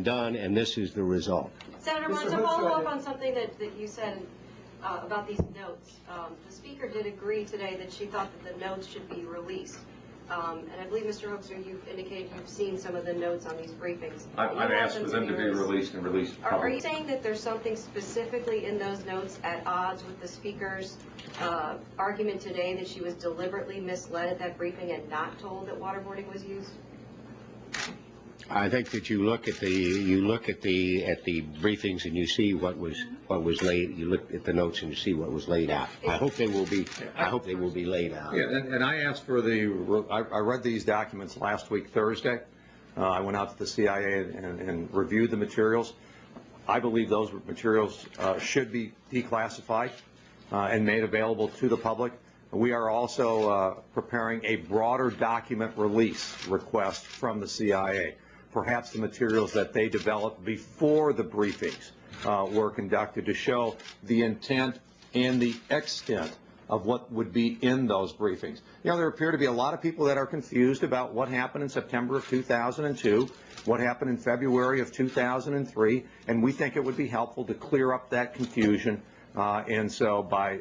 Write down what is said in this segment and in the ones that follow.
done, and this is the result. Senator Bond, to follow up on something that you said about these notes, the Speaker did agree today that she thought that the notes should be released. And I believe, Mr. Hoekstra, you've indicated you've seen some of the notes on these briefings. I've asked for them to be released and released publicly. Are you saying that there's something specifically in those notes at odds with the Speaker's argument today that she was deliberately misled at that briefing and not told that waterboarding was used? I think that you look at the briefings and you see what was laid. You look at the notes and you see what was laid out. I hope they will be laid out. Yeah, and I asked for I read these documents last week Thursday. I went out to the CIA and reviewed the materials. I believe those materials should be declassified and made available to the public. We are also preparing a broader document release request from the CIA. Perhaps the materials that they developed before the briefings were conducted to show the intent and the extent of what would be in those briefings. You know, there appear to be a lot of people that are confused about what happened in September of 2002, what happened in February of 2003, and we think it would be helpful to clear up that confusion. And so by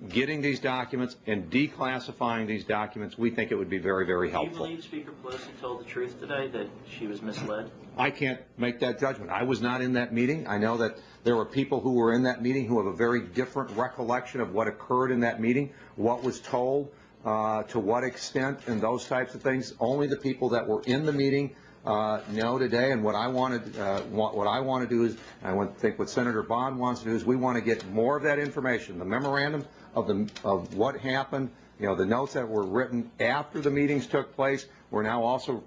getting these documents and declassifying these documents, we think it would be very, very helpful. Do you believe Speaker Pelosi told the truth today, that she was misled? I can't make that judgment. I was not in that meeting. I know that there were people who were in that meeting who have a very different recollection of what occurred in that meeting, what was told, to what extent, and those types of things. Only the people that were in the meeting know today. And what I want to do is, I think what Senator Bond wants to do is, we want to get more of that information, the memorandum of what happened, you know, the notes that were written after the meetings took place. We're now also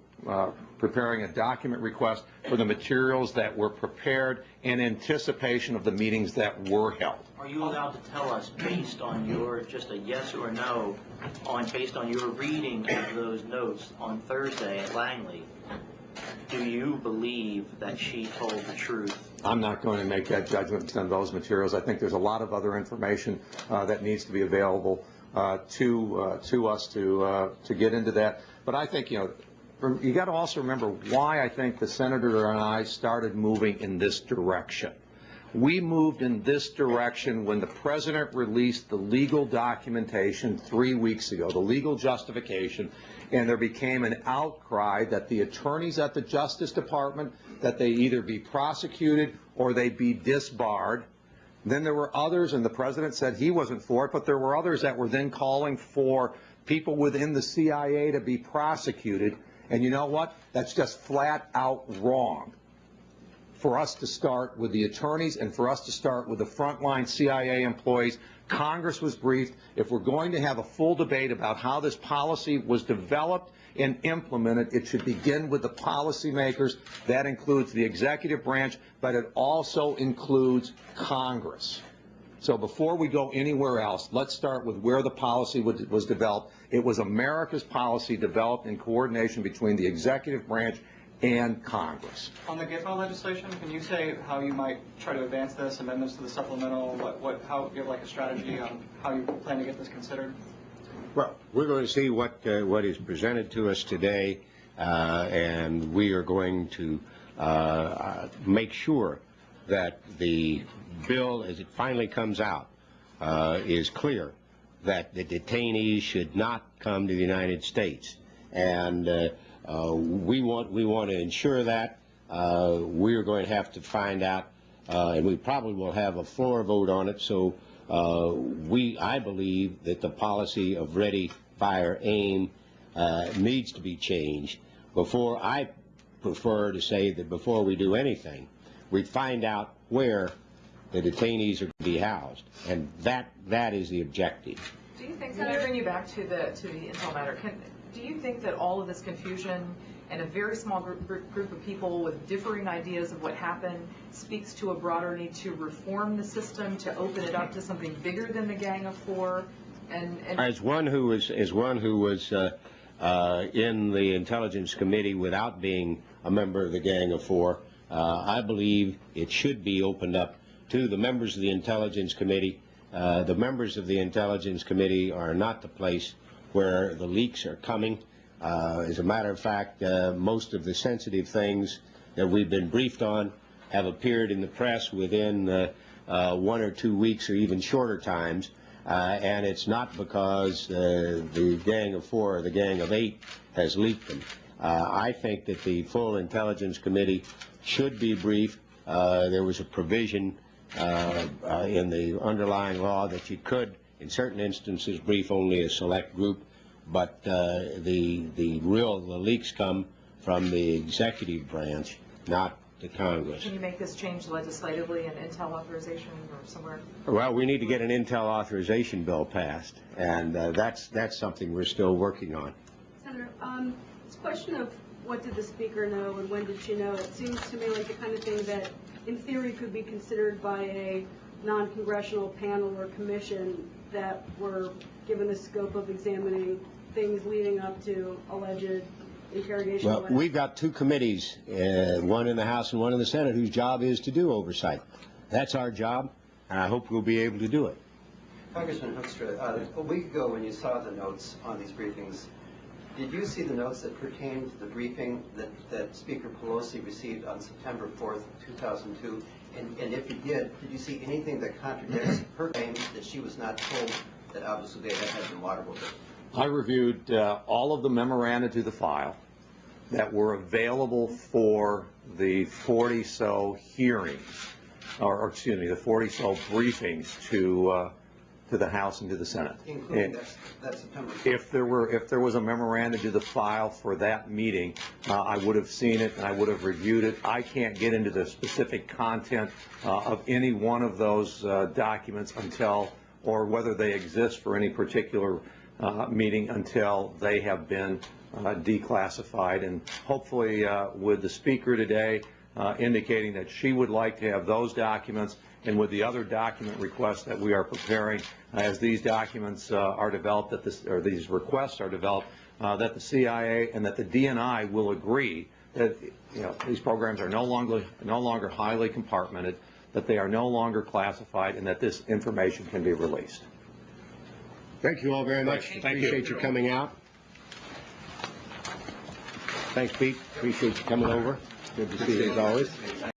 preparing a document request for the materials that were prepared in anticipation of the meetings that were held. Are you allowed to tell us, based on your, just a yes or no, based on your reading of those notes on Thursday at Langley, do you believe that she told the truth? I'm not going to make that judgment on those materials. I think there's a lot of other information that needs to be available to us to get into that. But I think, you know, you got to also remember why I think the senator and I started moving in this direction. We moved in this direction when the president released the legal documentation 3 weeks ago, the legal justification, and there became an outcry that the attorneys at the Justice Department, that they either be prosecuted or they be disbarred. Then there were others, and the president said he wasn't for it, but there were others that were then calling for people within the CIA to be prosecuted. And you know what? That's just flat out wrong. For us to start with the attorneys and for us to start with the frontline CIA employees, Congress was briefed. If we're going to have a full debate about how this policy was developed and implemented, it should begin with the policymakers. That includes the executive branch, but it also includes Congress. So before we go anywhere else, let's start with where the policy was developed. It was America's policy developed in coordination between the executive branch and Congress. On the GIFO legislation, can you say how you might try to advance this, amendments to the supplemental, how you have like a strategy on how you plan to get this considered? Well, we're going to see what is presented to us today, and we are going to make sure that the bill, as it finally comes out, is clear that the detainees should not come to the United States, and we want to ensure that. We're going to have to find out, and we probably will have a floor vote on it. So I believe that the policy of ready, fire, aim needs to be changed. I prefer to say that before we do anything, we find out where the detainees are going to be housed, and that is the objective. Do you think, can I bring you back to the intel matter? Do you think that all of this confusion and a very small group of people with differing ideas of what happened speaks to a broader need to reform the system, to open it up to something bigger than the Gang of Four? And as one who was in the Intelligence Committee without being a member of the Gang of Four, I believe it should be opened up to the members of the Intelligence Committee. The members of the Intelligence Committee are not the place where the leaks are coming. As a matter of fact, most of the sensitive things that we've been briefed on have appeared in the press within 1 or 2 weeks or even shorter times, and it's not because the Gang of 4 or the Gang of 8 has leaked them. I think that the full Intelligence Committee should be briefed. There was a provision in the underlying law that you could, in certain instances, brief only a select group, but the leaks come from the executive branch, not the Congress. Can you make this change legislatively in Intel authorization or somewhere? Well, we need to get an Intel authorization bill passed, and that's something we're still working on. Senator, this question of what did the Speaker know and when did she know, it seems to me like the kind of thing that in theory could be considered by a non-congressional panel or commission that were given the scope of examining things leading up to alleged interrogation. Well, we've got 2 committees, one in the House and one in the Senate, whose job is to do oversight. That's our job, and I hope we'll be able to do it. Congressman Hoekstra, a week ago when you saw the notes on these briefings, did you see the notes that pertained to the briefing that Speaker Pelosi received on September 4th, 2002? And if you did you see anything that contradicts her claim that she was not told that obviously they had been waterboarded? I reviewed all of the memoranda to the file that were available for the 40-so hearings, or excuse me, the 40-so briefings to the House and to the Senate. Including that September 4th. If there was a memoranda to the file for that meeting, I would have seen it and I would have reviewed it. I can't get into the specific content of any one of those documents until, or whether they exist for any particular meeting, until they have been declassified. And hopefully with the Speaker today indicating that she would like to have those documents, and with the other document requests that we are preparing as these documents are developed, or these requests are developed, that the CIA and that the DNI will agree that these programs are no longer highly compartmented, that they are no longer classified, and that this information can be released. Thank you all very much. Appreciate you coming out. Thanks, Pete. Appreciate you coming over. Good to see you as always.